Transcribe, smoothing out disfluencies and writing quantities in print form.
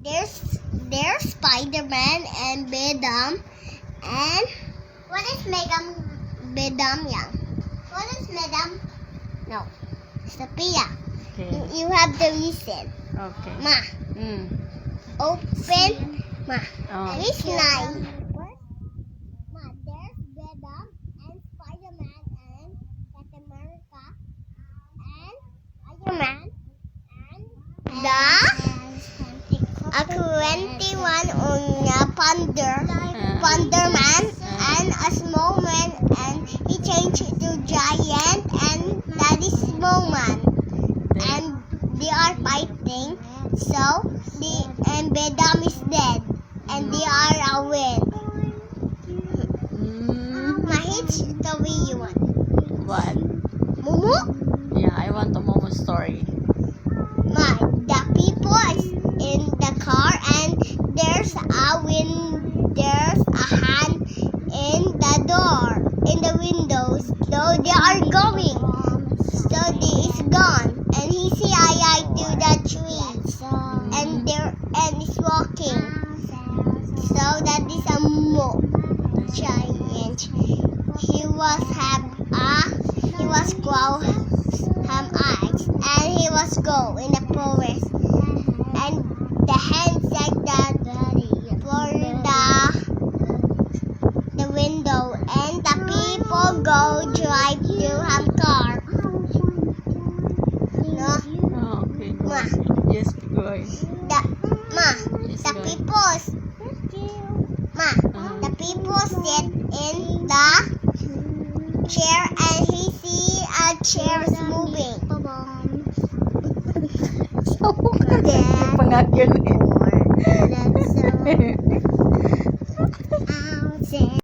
There's Spider-Man and Venom and what is Venom? Venom, yeah. What is Venom? No, Sophia. Okay. You have to listen. Okay. Ma, open. Ma, Oh. and it's nine. Ma, there's Venom and Spider-Man and Captain America and Iron-Man and the 21 on Ponderman and a small man, and he changed to giant, and that is small man, and they are fighting. So and Venom is dead, and they are a win. Ma, which story you want? What? Momo? Yeah, I want the Momo story. Ma, the people is in the car, and there's a hand in the door, in the windows. So they are going. So they is gone, and he say I to the trees, and is walking. So that is a giant. He was grow eyes, and he was go in the forest, and the hand said that for the window, and the people go drive to car. No, Oh, okay. Go Ma. ahead. Yes, go ahead. the go ahead. the people sit in the chair, and he see a chair is moving. So, pangakyan eh. That's so outside.